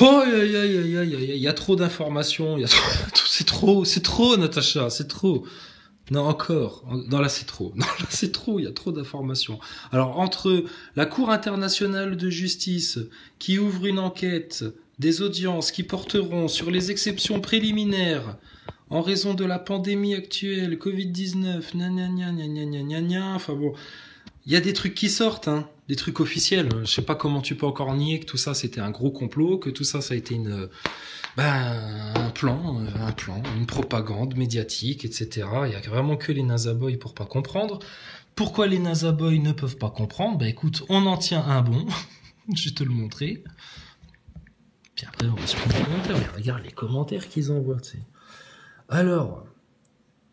Oh, il y a trop d'informations. C'est trop, Natacha, c'est trop. Non, encore. Non, là, c'est trop. Non, là, c'est trop. Il y a trop d'informations. Alors, entre la Cour internationale de justice qui ouvre une enquête, des audiences qui porteront sur les exceptions préliminaires en raison de la pandémie actuelle, Covid-19, enfin bon, il y a des trucs qui sortent, hein, des trucs officiels. Je sais pas comment tu peux encore nier que tout ça c'était un gros complot, que tout ça a été un plan, une propagande médiatique, etc. Il y a vraiment que les Nazaboys pour pas comprendre. Pourquoi les Nazaboys ne peuvent pas comprendre? Bah écoute, on en tient un bon. Je vais te le montrer. Puis après on va sur les commentaires. Mais regarde les commentaires qu'ils envoient, tu sais. Alors,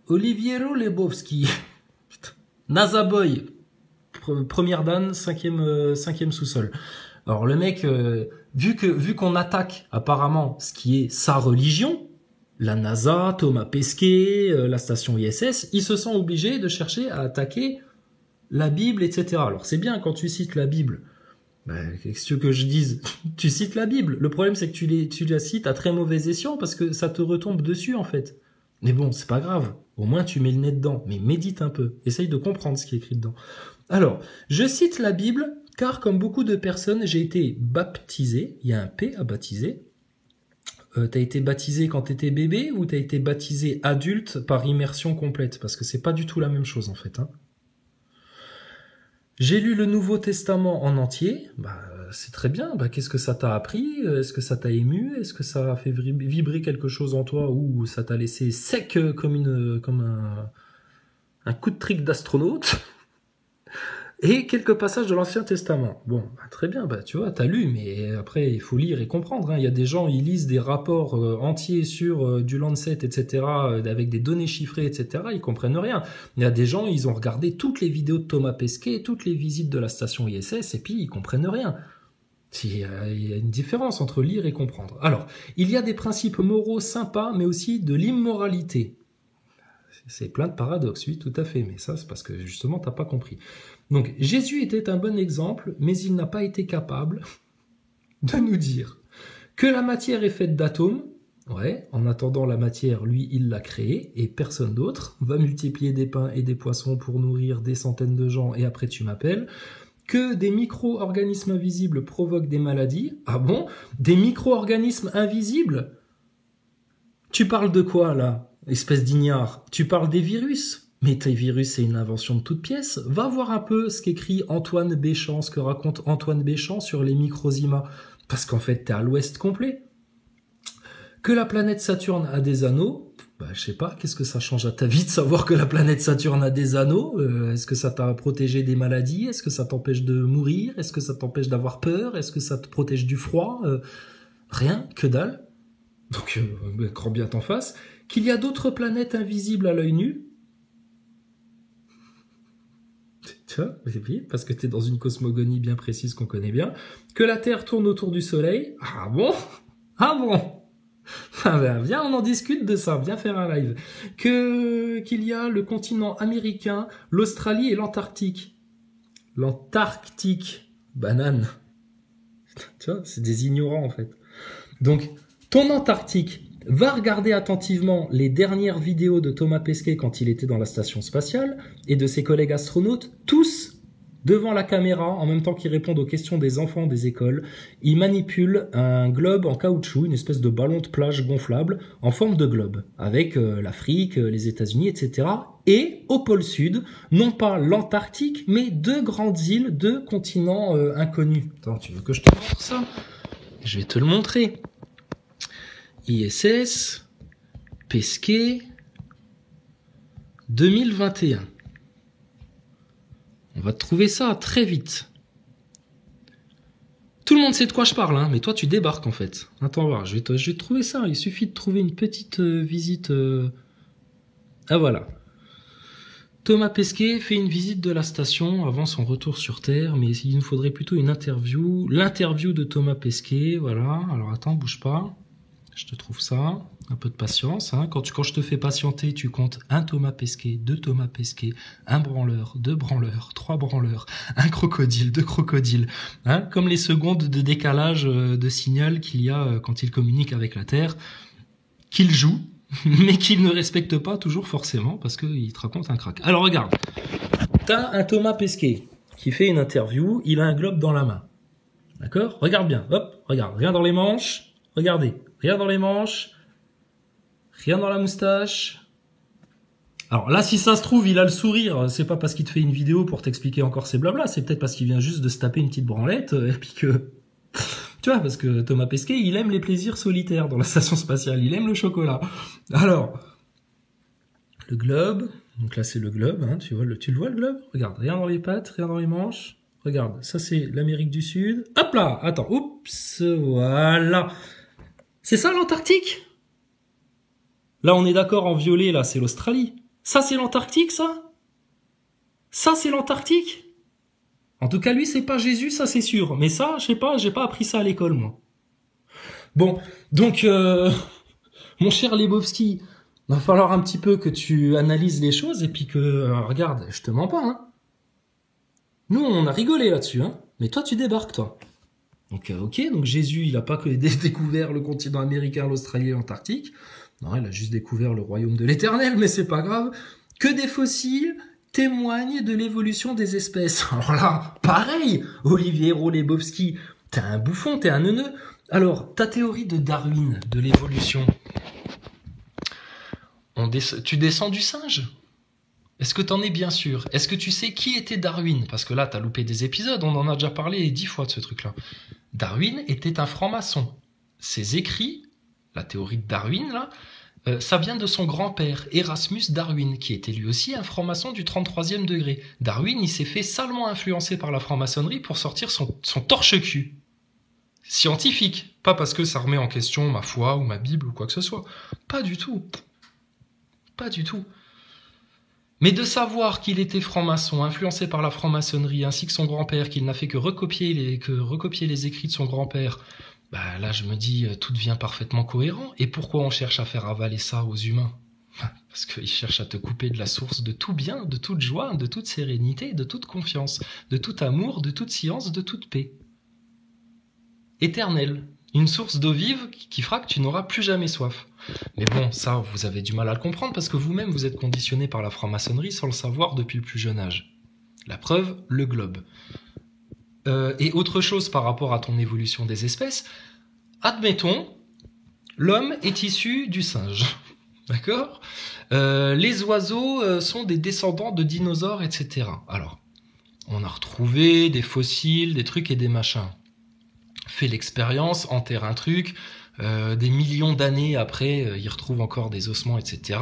Oliviero Lebowski, Nazaboy, première dan, cinquième sous-sol. Alors le mec, vu qu'on attaque apparemment ce qui est sa religion, la NASA, Thomas Pesquet, la station ISS, il se sent obligé de chercher à attaquer la Bible, etc. Alors c'est bien quand tu cites la Bible. Qu'est-ce que tu veux que je dise? Tu cites la Bible. Le problème c'est que tu la cites à très mauvais escient parce que ça te retombe dessus en fait. Mais bon, c'est pas grave. Au moins, tu mets le nez dedans. Mais médite un peu. Essaye de comprendre ce qui est écrit dedans. Alors, je cite la Bible, car comme beaucoup de personnes, j'ai été baptisé. Il y a un P à baptiser. T'as été baptisé quand t'étais bébé ou t'as été baptisé adulte par immersion complète? Parce que c'est pas du tout la même chose, en fait, hein. J'ai lu le Nouveau Testament en entier. C'est très bien. Qu'est-ce que ça t'a appris? Est-ce que ça t'a ému? Est-ce que ça a fait vibrer quelque chose en toi ou ça t'a laissé sec comme un coup de trick d'astronaute? Et quelques passages de l'Ancien Testament. Bon, très bien, tu vois, t'as lu, mais après, il faut lire et comprendre, hein. Il y a des gens, ils lisent des rapports entiers sur du Lancet, etc., avec des données chiffrées, etc., ils comprennent rien. Il y a des gens, ils ont regardé toutes les vidéos de Thomas Pesquet, toutes les visites de la station ISS, et puis ils comprennent rien. Il y a une différence entre lire et comprendre. Alors, il y a des principes moraux sympas, mais aussi de l'immoralité. C'est plein de paradoxes, oui, tout à fait, mais ça, c'est parce que justement, t'as pas compris. Donc, Jésus était un bon exemple, mais il n'a pas été capable de nous dire que la matière est faite d'atomes. Ouais, en attendant la matière, lui, il l'a créée, et personne d'autre va multiplier des pains et des poissons pour nourrir des centaines de gens, et après tu m'appelles. Que des micro-organismes invisibles provoquent des maladies. Ah bon? Des micro-organismes invisibles? Tu parles de quoi, là, espèce d'ignare? Tu parles des virus? Mais tes virus, c'est une invention de toute pièce. Va voir un peu ce qu'écrit Antoine Béchamp, ce que raconte Antoine Béchamp sur les microzymas. Parce qu'en fait, t'es à l'ouest complet. Que la planète Saturne a des anneaux, je sais pas, qu'est-ce que ça change à ta vie de savoir que la planète Saturne a des anneaux? Est-ce que ça t'a protégé des maladies? Est-ce que ça t'empêche de mourir? Est-ce que ça t'empêche d'avoir peur? Est-ce que ça te protège du froid? Rien, que dalle. Donc, grand bien t'en face. Qu'il y a d'autres planètes invisibles à l'œil nu. Tu vois, oui, parce que t'es dans une cosmogonie bien précise qu'on connaît bien. Que la Terre tourne autour du Soleil. Ah bon? Ah bon? Viens, on en discute de ça, viens faire un live. Qu'il y a le continent américain, l'Australie et l'Antarctique. L'Antarctique, banane. Tu vois, c'est des ignorants en fait. Donc, ton Antarctique, va regarder attentivement les dernières vidéos de Thomas Pesquet quand il était dans la station spatiale et de ses collègues astronautes, tous devant la caméra, en même temps qu'ils répondent aux questions des enfants des écoles. Ils manipulent un globe en caoutchouc, une espèce de ballon de plage gonflable en forme de globe, avec l'Afrique, les États-Unis, etc. Et au pôle sud, non pas l'Antarctique, mais deux grandes îles, deux continents inconnus. Attends, tu veux que je te montre ça? Je vais te le montrer. ISS, Pesquet, 2021. On va te trouver ça très vite. Tout le monde sait de quoi je parle, hein, mais toi tu débarques en fait. Attends voir, je vais te trouver ça. Il suffit de trouver une petite visite. Ah voilà. Thomas Pesquet fait une visite de la station avant son retour sur Terre, mais il nous faudrait plutôt une interview. L'interview de Thomas Pesquet, voilà. Alors attends, bouge pas. je te trouve ça. Un peu de patience. Hein. Quand je te fais patienter, tu comptes un Thomas Pesquet, 2 Thomas Pesquet, un branleur, 2 branleurs, 3 branleurs, un crocodile, 2 crocodiles. Hein. Comme les secondes de décalage de signal qu'il y a quand il communique avec la Terre, qu'il joue, mais qu'il ne respecte pas toujours forcément parce qu'il te raconte un crack. Alors regarde, t'as un Thomas Pesquet qui fait une interview, il a un globe dans la main. D'accord ? Regarde bien, hop, regarde, rien dans les manches, regardez, rien dans les manches, rien dans la moustache. Alors là, si ça se trouve, il a le sourire, c'est pas parce qu'il te fait une vidéo pour t'expliquer encore ses blabla, c'est peut-être parce qu'il vient juste de se taper une petite branlette, et puis que... Tu vois, parce que Thomas Pesquet, il aime les plaisirs solitaires dans la station spatiale, il aime le chocolat. Alors, le globe, donc là c'est le globe, hein, tu le vois le globe ? Regarde, rien dans les pattes, rien dans les manches. Regarde, ça c'est l'Amérique du Sud. Hop là, attends, oups, voilà. C'est ça l'Antarctique ? Là on est d'accord, en violet, là c'est l'Australie. Ça c'est l'Antarctique, ça ? Ça c'est l'Antarctique ? En tout cas lui c'est pas Jésus, ça c'est sûr. Mais ça, je sais pas, j'ai pas appris ça à l'école moi. Bon, donc mon cher Lebowski, va falloir un petit peu que tu analyses les choses et puis que, regarde, je te mens pas, hein. Nous, on a rigolé là-dessus, hein. Mais toi, tu débarques, toi. Donc, ok, donc Jésus, il a pas que découvert le continent américain, l'Australie et l'Antarctique. Non, il a juste découvert le royaume de l'Éternel, mais c'est pas grave. Que des fossiles témoignent de l'évolution des espèces. Alors là, pareil, Olivier Hérault Lebowski, t'es un bouffon, t'es un neuneu. Alors, ta théorie de Darwin, de l'évolution, tu descends du singe ? Est-ce que t'en es bien sûr ? Est-ce que tu sais qui était Darwin ? Parce que là, t'as loupé des épisodes, on en a déjà parlé 10 fois de ce truc-là. Darwin était un franc-maçon. Ses écrits, la théorie de Darwin, là, ça vient de son grand-père, Erasmus Darwin, qui était lui aussi un franc-maçon du 33e degré. Darwin, il s'est fait salement influencer par la franc-maçonnerie pour sortir son torche-cul. Scientifique. Pas parce que ça remet en question ma foi ou ma Bible ou quoi que ce soit. Pas du tout. Pas du tout. Mais de savoir qu'il était franc-maçon, influencé par la franc-maçonnerie, ainsi que son grand-père, qu'il n'a fait que recopier les écrits de son grand-père, bah là je me dis, tout devient parfaitement cohérent. Et pourquoi on cherche à faire avaler ça aux humains ? Parce qu'ils cherchent à te couper de la source de tout bien, de toute joie, de toute sérénité, de toute confiance, de tout amour, de toute science, de toute paix. Éternelle. Une source d'eau vive qui fera que tu n'auras plus jamais soif. Mais bon, ça, vous avez du mal à le comprendre parce que vous-même, vous êtes conditionné par la franc-maçonnerie sans le savoir depuis le plus jeune âge. La preuve, le globe. Et autre chose par rapport à ton évolution des espèces, admettons, l'homme est issu du singe. D'accord ? Les oiseaux sont des descendants de dinosaures, etc. Alors, on a retrouvé des fossiles, des trucs et des machins. Fait l'expérience, enterre un truc, des millions d'années après, il retrouve encore des ossements, etc.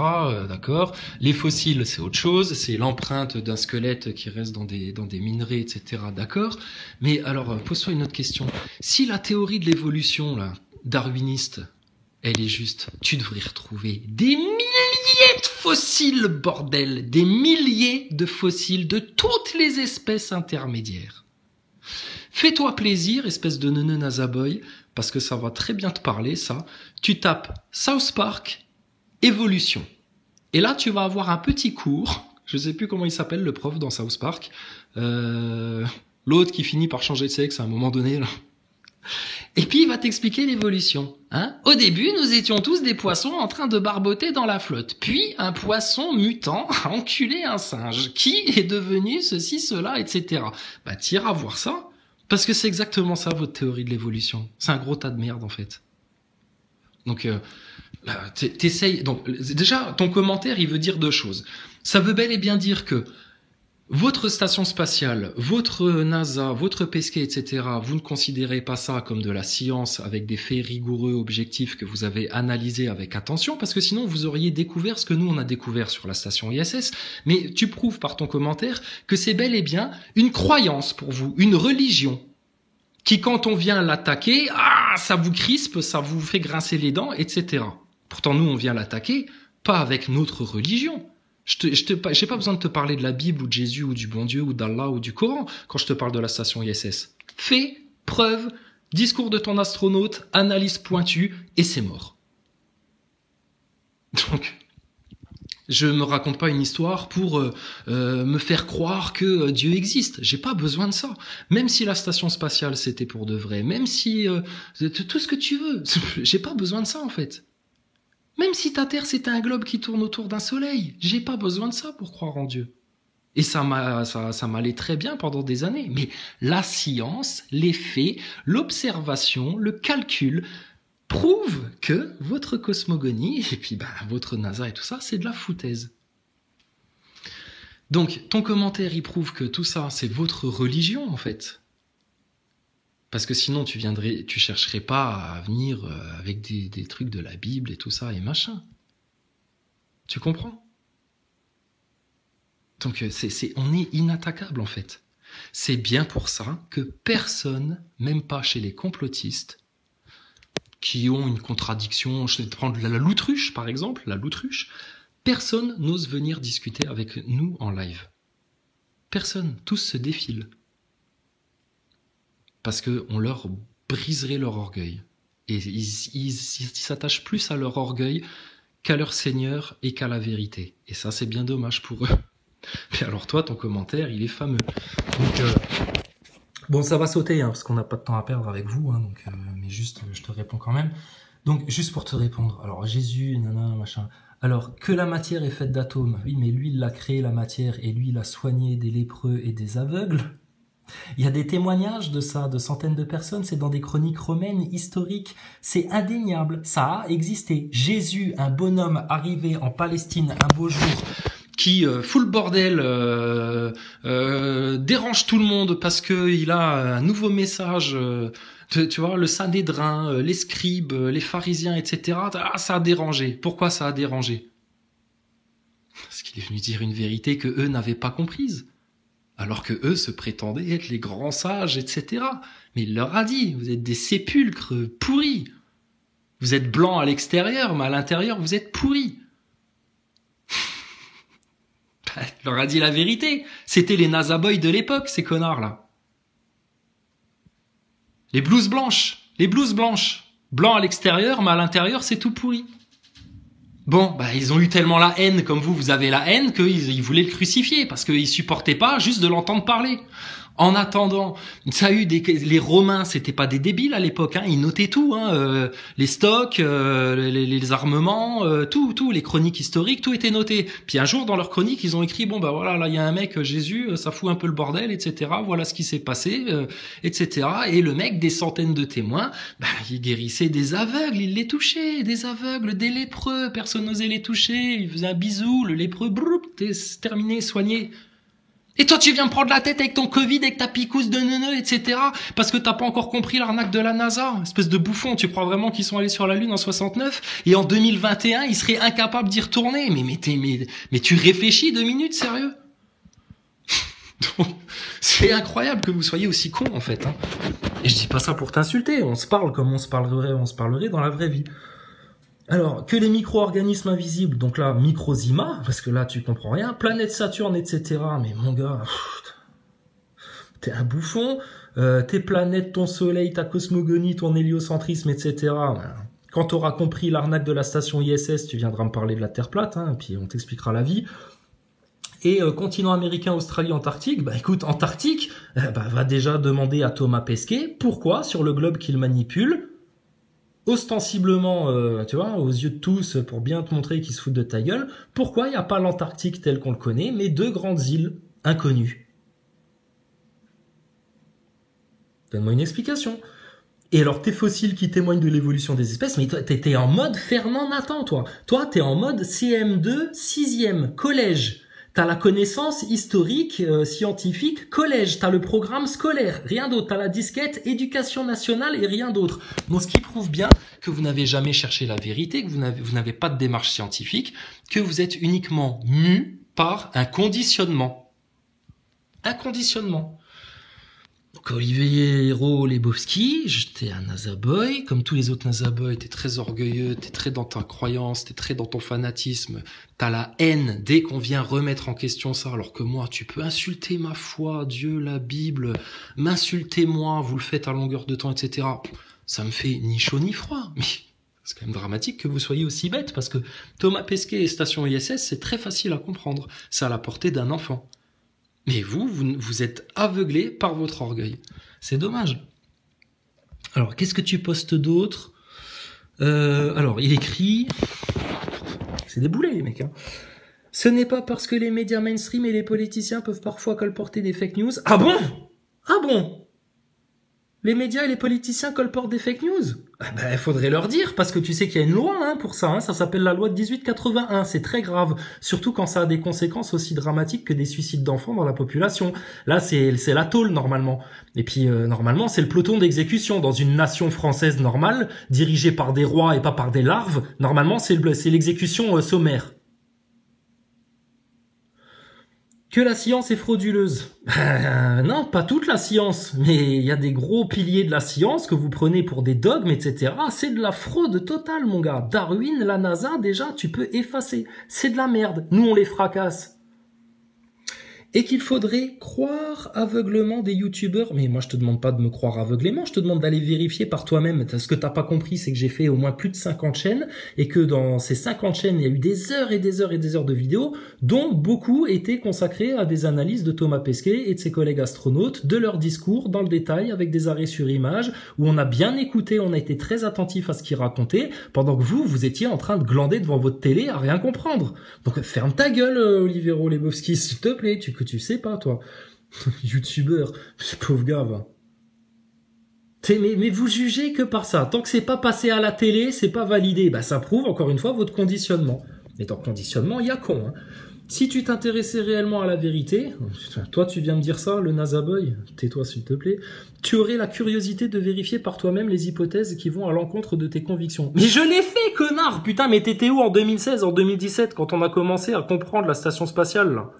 D'accord. Les fossiles, c'est autre chose, c'est l'empreinte d'un squelette qui reste dans des minerais, etc. D'accord. Mais alors, pose-toi une autre question. Si la théorie de l'évolution, là, darwiniste, elle est juste, tu devrais retrouver des milliers de fossiles, bordel, des milliers de fossiles de toutes les espèces intermédiaires. Fais-toi plaisir, espèce de neuneu nazaboy, parce que ça va très bien te parler, ça. Tu tapes South Park, évolution. Et là, tu vas avoir un petit cours. Je sais plus comment il s'appelle, le prof dans South Park. L'autre qui finit par changer de sexe à un moment donné, là. Et puis, il va t'expliquer l'évolution. Hein ? Au début, nous étions tous des poissons en train de barboter dans la flotte. Puis, un poisson mutant a enculé un singe. Qui est devenu ceci, cela, etc. Bah, t'iras voir ça. Parce que c'est exactement ça, votre théorie de l'évolution. C'est un gros tas de merde, en fait. Donc, t'essayes... Donc, déjà, ton commentaire, il veut dire deux choses. Ça veut bel et bien dire que votre station spatiale, votre NASA, votre Pesquet, etc., vous ne considérez pas ça comme de la science avec des faits rigoureux, objectifs que vous avez analysés avec attention, parce que sinon vous auriez découvert ce que nous on a découvert sur la station ISS. Mais tu prouves par ton commentaire que c'est bel et bien une croyance pour vous, une religion, qui quand on vient l'attaquer, ça vous crispe, ça vous fait grincer les dents, etc. Pourtant nous on vient l'attaquer, pas avec notre religion. J'ai pas besoin de te parler de la Bible ou de Jésus ou du bon Dieu ou d'Allah ou du Coran quand je te parle de la station ISS. Fait, preuve, discours de ton astronaute, analyse pointue et c'est mort. Donc, je me raconte pas une histoire pour me faire croire que Dieu existe. J'ai pas besoin de ça. Même si la station spatiale c'était pour de vrai, même si tout ce que tu veux, j'ai pas besoin de ça en fait. Même si ta Terre c'était un globe qui tourne autour d'un soleil, j'ai pas besoin de ça pour croire en Dieu. Et ça m'allait très bien pendant des années. Mais la science, les faits, l'observation, le calcul prouvent que votre cosmogonie, et puis votre NASA et tout ça, c'est de la foutaise. Donc, ton commentaire, il prouve que tout ça, c'est votre religion, en fait. Parce que sinon, tu chercherais pas à venir avec des trucs de la Bible et tout ça et machin. Tu comprends ? Donc, on est inattaquable, en fait. C'est bien pour ça que personne, même pas chez les complotistes, qui ont une contradiction, je vais prendre la Loutruche, par exemple, la Loutruche, personne n'ose venir discuter avec nous en live. Personne, tous se défilent. Parce qu'on leur briserait leur orgueil. Et ils s'attachent plus à leur orgueil qu'à leur Seigneur et qu'à la vérité. Et ça, c'est bien dommage pour eux. Mais alors toi, ton commentaire, il est fameux. Donc, bon, ça va sauter, parce qu'on n'a pas de temps à perdre avec vous, mais juste, je te réponds quand même. Donc, juste pour te répondre, alors Jésus, nanana, machin. Alors, que la matière est faite d'atomes, oui, mais lui, il a créé la matière, et lui, il a soigné des lépreux et des aveugles. Il y a des témoignages de ça, de centaines de personnes, c'est dans des chroniques romaines, historiques, c'est indéniable, ça a existé. Jésus, un bonhomme arrivé en Palestine un beau jour, qui fout le bordel, dérange tout le monde parce que il a un nouveau message, tu vois, le Sanhédrin, les scribes, les pharisiens, etc. Ah, ça a dérangé. Pourquoi ça a dérangé ? Parce qu'il est venu dire une vérité que eux n'avaient pas comprise. Alors que eux se prétendaient être les grands sages, etc. Mais il leur a dit, vous êtes des sépulcres pourris. Vous êtes blancs à l'extérieur, mais à l'intérieur, vous êtes pourris. Il leur a dit la vérité. C'était les NASA boys de l'époque, ces connards-là. Les blouses blanches. Blanc à l'extérieur, mais à l'intérieur, c'est tout pourri. Bon, ils ont eu tellement la haine, comme vous avez la haine, qu'ils voulaient le crucifier, parce qu'ils supportaient pas juste de l'entendre parler. En attendant, ça a eu les Romains, c'était pas des débiles à l'époque, ils notaient tout, les stocks, les armements, tout, les chroniques historiques, tout était noté. Puis un jour dans leurs chroniques, ils ont écrit voilà, là il y a un mec, Jésus, ça fout un peu le bordel, etc. Voilà ce qui s'est passé, etc. Et le mec, des centaines de témoins, il guérissait des aveugles, il les touchait, des aveugles, des lépreux, personne n'osait les toucher, il faisait un bisou, le lépreux, t'es terminé, soigné. Et toi, tu viens me prendre la tête avec ton Covid, avec ta picouse de neuneu, etc. Parce que t'as pas encore compris l'arnaque de la NASA. Espèce de bouffon, tu crois vraiment qu'ils sont allés sur la Lune en 69 et en 2021, ils seraient incapables d'y retourner. Mais tu réfléchis 2 minutes, sérieux? Donc, c'est incroyable que vous soyez aussi con, en fait. Et je dis pas ça pour t'insulter. On se parle comme on se parlerait dans la vraie vie. Alors, que les micro-organismes invisibles, donc là, Microzima, parce que là, tu comprends rien, planète Saturne, etc. Mais mon gars, t'es un bouffon, tes planètes, ton soleil, ta cosmogonie, ton héliocentrisme, etc. Quand t'auras compris l'arnaque de la station ISS, tu viendras me parler de la Terre plate, puis on t'expliquera la vie. Et continent américain, Australie, Antarctique, écoute, Antarctique, va déjà demander à Thomas Pesquet pourquoi, sur le globe qu'il manipule, ostensiblement, tu vois, aux yeux de tous, pour bien te montrer qu'ils se foutent de ta gueule, pourquoi il n'y a pas l'Antarctique tel qu'on le connaît, mais 2 grandes îles inconnues? Donne-moi une explication. Et alors, tes fossiles qui témoignent de l'évolution des espèces, mais toi, t'es en mode Fernand Nathan, toi. Toi, t'es en mode CM2, 6e, collège. T'as la connaissance historique, scientifique, collège. T'as le programme scolaire, rien d'autre. T'as la disquette éducation nationale et rien d'autre. Donc, ce qui prouve bien que vous n'avez jamais cherché la vérité, que vous n'avez pas de démarche scientifique, que vous êtes uniquement mu par un conditionnement. Un conditionnement. Donc, Olivier Lebowski, j'étais un NASA boy, comme tous les autres NASA boys, t'es très orgueilleux, t'es très dans ta croyance, t'es très dans ton fanatisme, t'as la haine dès qu'on vient remettre en question ça, alors que moi, tu peux insulter ma foi, Dieu, la Bible, m'insulter moi, vous le faites à longueur de temps, etc. Ça me fait ni chaud ni froid, mais C'est quand même dramatique que vous soyez aussi bête, parce que Thomas Pesquet et Station ISS, c'est très facile à comprendre. C'est à la portée d'un enfant. Mais vous êtes aveuglé par votre orgueil. C'est dommage. Alors, qu'est-ce que tu postes d'autre ? Alors, il écrit... C'est des boulets, les mecs. Hein. Ce n'est pas parce que les médias mainstream et les politiciens peuvent parfois colporter des fake news. Ah bon ? Ah bon ? Les médias et les politiciens colportent des fake news ? Ah ben, il faudrait leur dire, parce que tu sais qu'il y a une loi pour ça. Ça s'appelle la loi de 1881. C'est très grave, surtout quand ça a des conséquences aussi dramatiques que des suicides d'enfants dans la population. Là, c'est la tôle, normalement. Et puis, normalement, c'est le peloton d'exécution. Dans une nation française normale, dirigée par des rois et pas par des larves, normalement, c'est l'exécution sommaire. Que la science est frauduleuse. Non, pas toute la science, mais il y a des gros piliers de la science que vous prenez pour des dogmes, etc. C'est de la fraude totale, mon gars. Darwin, la NASA, déjà, tu peux effacer. C'est de la merde. Nous, on les fracasse. Et qu'il faudrait croire aveuglement des youtubeurs. Mais moi, je te demande pas de me croire aveuglément, je te demande d'aller vérifier par toi-même. Ce que t'as pas compris, c'est que j'ai fait au moins plus de 50 chaînes, et que dans ces 50 chaînes, il y a eu des heures et des heures et des heures de vidéos, dont beaucoup étaient consacrées à des analyses de Thomas Pesquet et de ses collègues astronautes, de leurs discours dans le détail, avec des arrêts sur image, où on a bien écouté, on a été très attentif à ce qu'ils racontaient, pendant que vous étiez en train de glander devant votre télé à rien comprendre. Donc ferme ta gueule, Olivero Lebowski, s'il te plaît, que tu sais pas, toi. Youtubeur, pauvre gars, va. Mais vous jugez que par ça. Tant que c'est pas passé à la télé, c'est pas validé. Bah, ça prouve, encore une fois, votre conditionnement. Mais dans le conditionnement, il y a con, Si tu t'intéressais réellement à la vérité, toi tu viens me dire ça, le NASA Boy, tais-toi s'il te plaît, tu aurais la curiosité de vérifier par toi-même les hypothèses qui vont à l'encontre de tes convictions. Mais je l'ai fait, connard! Putain, mais t'étais où en 2016, en 2017, quand on a commencé à comprendre la station spatiale, là?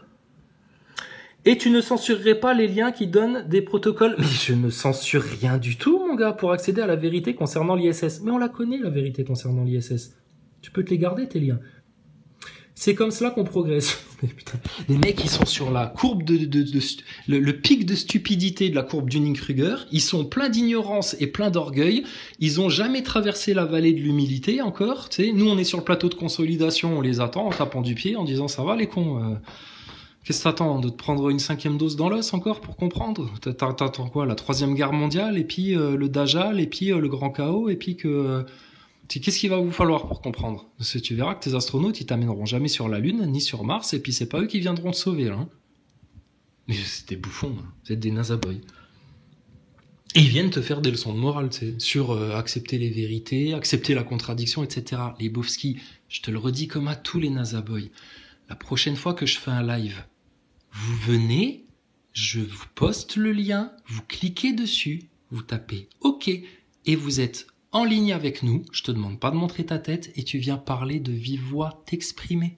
Et tu ne censurerais pas les liens qui donnent des protocoles. Mais je ne censure rien du tout, mon gars, pour accéder à la vérité concernant l'ISS. Mais on la connaît, la vérité concernant l'ISS. Tu peux te les garder, tes liens. C'est comme cela qu'on progresse. Putain, les mecs, ils sont sur la courbe le pic de stupidité de la courbe Dunning-Kruger. Ils sont pleins d'ignorance et pleins d'orgueil. Ils ont jamais traversé la vallée de l'humilité encore. Tu sais, nous, on est sur le plateau de consolidation, on les attend en tapant du pied, en disant ça va les cons. Qu'est-ce que t'attends? De te prendre une 5e dose dans l'os encore pour comprendre? T'attends quoi? La 3e guerre mondiale, et puis le Dajjal, et puis le grand chaos, et puis que... Qu'est-ce qu'il va vous falloir pour comprendre? Parce que tu verras que tes astronautes, ils t'amèneront jamais sur la Lune, ni sur Mars, et puis c'est pas eux qui viendront te sauver, là. Mais c'est des bouffons, vous êtes des NASA boys. Et ils viennent te faire des leçons de morale, tu sais, sur accepter les vérités, accepter la contradiction, etc. Les Bofski, je te le redis comme à tous les NASA boys. La prochaine fois que je fais un live, vous venez, je vous poste le lien, vous cliquez dessus, vous tapez OK, et vous êtes en ligne avec nous. Je te demande pas de montrer ta tête et tu viens parler de vive voix, t'exprimer.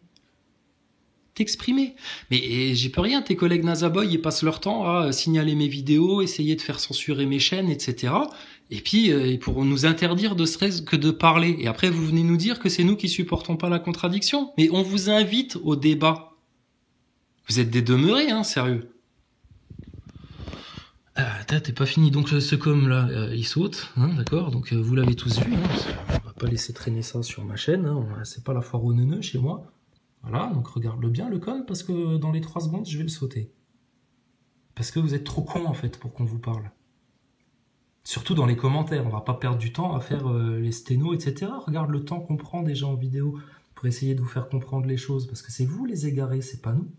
Mais j'y peux rien, tes collègues NasaBoy, ils passent leur temps à signaler mes vidéos, essayer de faire censurer mes chaînes, etc. Et puis, pour nous interdire de serait-ce que de parler. Et après, vous venez nous dire que c'est nous qui supportons pas la contradiction. Mais on vous invite au débat. Vous êtes des demeurés, sérieux. T'es pas fini. Donc ce com-là, il saute, d'accord. Donc vous l'avez tous vu. On va pas laisser traîner ça sur ma chaîne. C'est pas la foire aux neuneux chez moi. Voilà, donc regarde-le bien, le com, parce que dans les 3 secondes, je vais le sauter. Parce que vous êtes trop cons, en fait, pour qu'on vous parle. Surtout dans les commentaires, on va pas perdre du temps à faire les sténos, etc. Regarde le temps qu'on prend déjà en vidéo pour essayer de vous faire comprendre les choses, parce que c'est vous les égarés, c'est pas nous.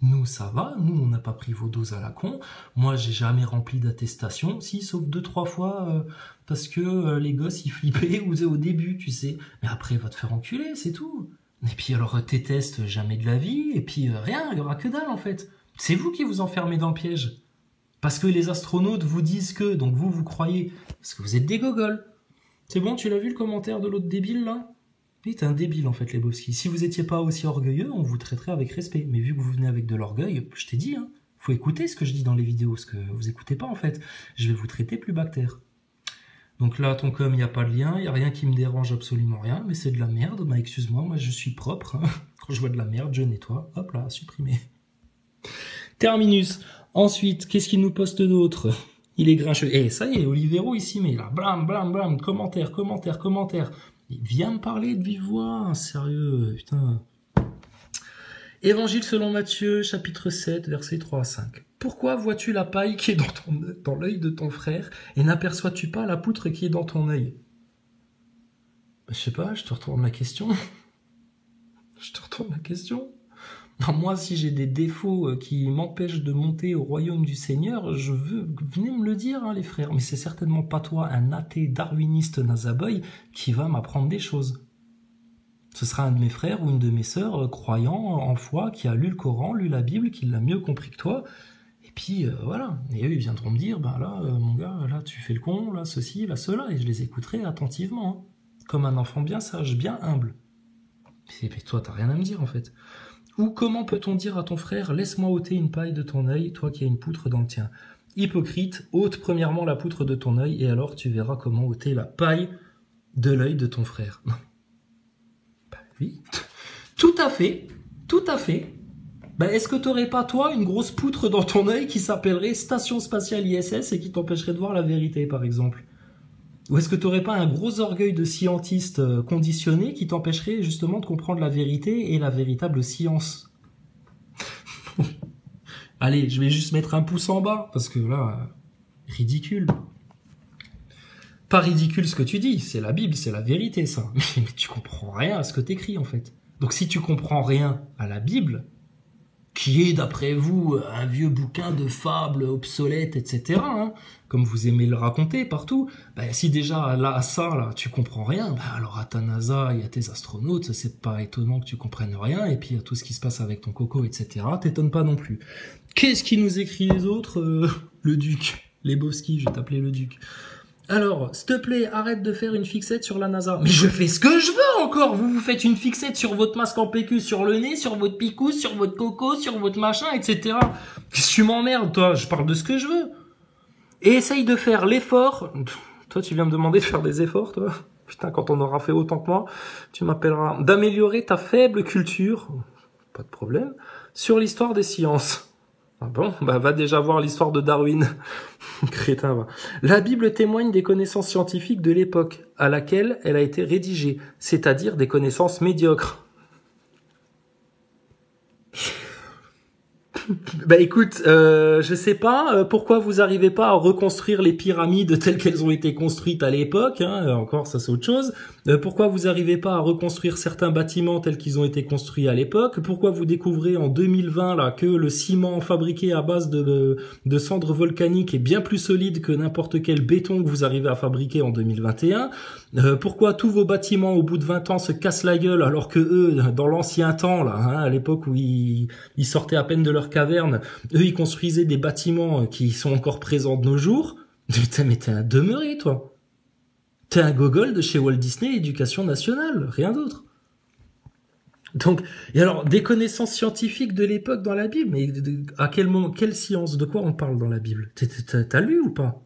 Nous, ça va, nous, on n'a pas pris vos doses à la con. Moi, j'ai jamais rempli d'attestation, si, sauf 2-3 fois, parce que les gosses, ils flippaient au début, tu sais. Mais après, va te faire enculer, c'est tout. Et puis alors, tes tests, jamais de la vie, et puis rien, il y aura que dalle, en fait. C'est vous qui vous enfermez dans le piège. Parce que les astronautes vous disent que, donc vous croyez, parce que vous êtes des gogoles. C'est bon, tu l'as vu le commentaire de l'autre débile, là? Oui, t'es un débile, en fait, les Lebowski. Si vous étiez pas aussi orgueilleux, on vous traiterait avec respect. Mais vu que vous venez avec de l'orgueil, je t'ai dit, faut écouter ce que je dis dans les vidéos, ce que vous écoutez pas, en fait. Je vais vous traiter plus bactère. Donc là, ton com, il n'y a pas de lien, il n'y a rien qui me dérange, absolument rien, mais c'est de la merde, excuse-moi, moi je suis propre. Quand je vois de la merde, je nettoie. Hop là, supprimer. Terminus. Ensuite, qu'est-ce qu'il nous poste d'autre? Il est grincheux. Et ça y est, Olivero ici, mais là, blam, blam, blam, commentaire. Il vient me parler de vive voix, sérieux, putain. Évangile selon Matthieu, chapitre 7, versets 3 à 5. Pourquoi vois-tu la paille qui est dans l'œil de ton frère et n'aperçois-tu pas la poutre qui est dans ton œil? Je sais pas, je te retourne la question. Non, moi, si j'ai des défauts qui m'empêchent de monter au royaume du Seigneur, venez me le dire, hein, les frères. Mais c'est certainement pas toi, un athée darwiniste nazaboy, qui va m'apprendre des choses. Ce sera un de mes frères ou une de mes sœurs croyants en foi, qui a lu le Coran, lu la Bible, qui l'a mieux compris que toi. Et puis, voilà. Et eux, ils viendront me dire, ben là, mon gars, là, tu fais le con, là, ceci, là, cela. Et je les écouterai attentivement, hein, comme un enfant bien sage, bien humble. Et toi, t'as rien à me dire, en fait. Ou comment peut-on dire à ton frère, laisse-moi ôter une paille de ton œil, toi qui as une poutre dans le tien? Hypocrite, ôte premièrement la poutre de ton œil, et alors tu verras comment ôter la paille de l'œil de ton frère. Bah oui, tout à fait. Bah, est-ce que t'aurais pas, toi, une grosse poutre dans ton œil qui s'appellerait Station Spatiale ISS et qui t'empêcherait de voir la vérité, par exemple? Ou est-ce que tu n'aurais pas un gros orgueil de scientiste conditionné qui t'empêcherait justement de comprendre la vérité et la véritable science? Allez, je vais juste mettre un pouce en bas, parce que là, ridicule. Pas ridicule ce que tu dis, c'est la Bible, c'est la vérité ça. Mais tu comprends rien à ce que t'écris en fait. Donc si tu comprends rien à la Bible, qui est, d'après vous, un vieux bouquin de fables obsolètes, etc., hein, comme vous aimez le raconter partout, bah, si déjà, là, tu comprends rien, bah, alors à ta NASA et à tes astronautes, c'est pas étonnant que tu comprennes rien, et puis à tout ce qui se passe avec ton coco, etc., t'étonnes pas non plus. Qu'est-ce qui nous écrit les autres? Le Duc. Lebowski, je vais t'appeler le Duc. Alors, s'il te plaît, arrête de faire une fixette sur la NASA. Mais je fais ce que je veux encore. Vous faites une fixette sur votre masque en PQ, sur le nez, sur votre picou, sur votre coco, sur votre machin, etc. Qu'est-ce que tu m'emmerdes, toi? Je parle de ce que je veux. Et essaye de faire l'effort. Toi, tu viens me demander de faire des efforts, toi? Putain, quand on aura fait autant que moi, tu m'appelleras. D'améliorer ta faible culture, pas de problème, sur l'histoire des sciences. Ah bon, bah va déjà voir l'histoire de Darwin. Crétin, va. La Bible témoigne des connaissances scientifiques de l'époque à laquelle elle a été rédigée, c'est-à-dire des connaissances médiocres. Bah écoute, je sais pas pourquoi vous arrivez pas à reconstruire les pyramides telles qu'elles ont été construites à l'époque, hein, encore ça c'est autre chose. Pourquoi vous arrivez pas à reconstruire certains bâtiments tels qu'ils ont été construits à l'époque? Pourquoi vous découvrez en 2020 là que le ciment fabriqué à base de cendres volcaniques est bien plus solide que n'importe quel béton que vous arrivez à fabriquer en 2021? Pourquoi tous vos bâtiments au bout de 20 ans se cassent la gueule alors que eux, dans l'ancien temps là, hein, à l'époque où ils sortaient à peine de leur caverne, eux ils construisaient des bâtiments qui sont encore présents de nos jours? Putain, mais t'es un demeuré toi. T'es un gogol de chez Walt Disney Éducation Nationale, rien d'autre. Donc, et alors, des connaissances scientifiques de l'époque dans la Bible, mais à quel moment, quelle science, de quoi on parle dans la Bible? T'as lu ou pas?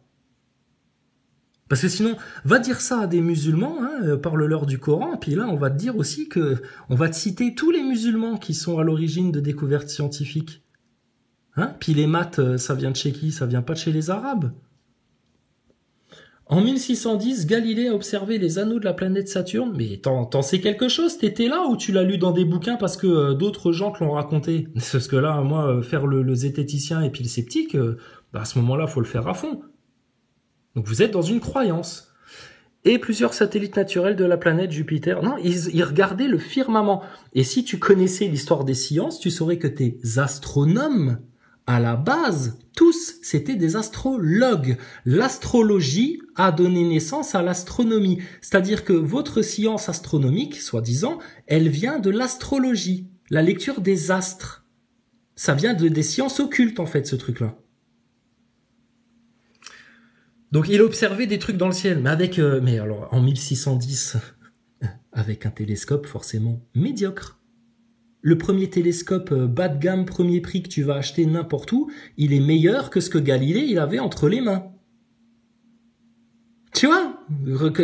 Parce que sinon, va dire ça à des musulmans, hein, parle-leur du Coran, puis là, on va te dire aussi que, on va te citer tous les musulmans qui sont à l'origine de découvertes scientifiques. Hein? Puis les maths, ça vient de chez qui? Ça vient pas de chez les Arabes. En 1610, Galilée a observé les anneaux de la planète Saturne. Mais t'en sais quelque chose? T'étais là ou tu l'as lu dans des bouquins parce que d'autres gens te l'ont raconté? Parce que là, moi, faire le zététicien et puis le sceptique, bah à ce moment-là, faut le faire à fond. Donc vous êtes dans une croyance. Et plusieurs satellites naturels de la planète Jupiter. Non, ils regardaient le firmament. Et si tu connaissais l'histoire des sciences, tu saurais que tes astronomes, à la base, tous, c'était des astrologues. L'astrologie a donné naissance à l'astronomie. C'est-à-dire que votre science astronomique, soi-disant, elle vient de l'astrologie, la lecture des astres. Ça vient des sciences occultes, en fait, ce truc-là. Donc il observait des trucs dans le ciel, mais alors en 1610, avec un télescope forcément médiocre. Le premier télescope bas de gamme, premier prix que tu vas acheter n'importe où, il est meilleur que ce que Galilée il avait entre les mains. Tu vois,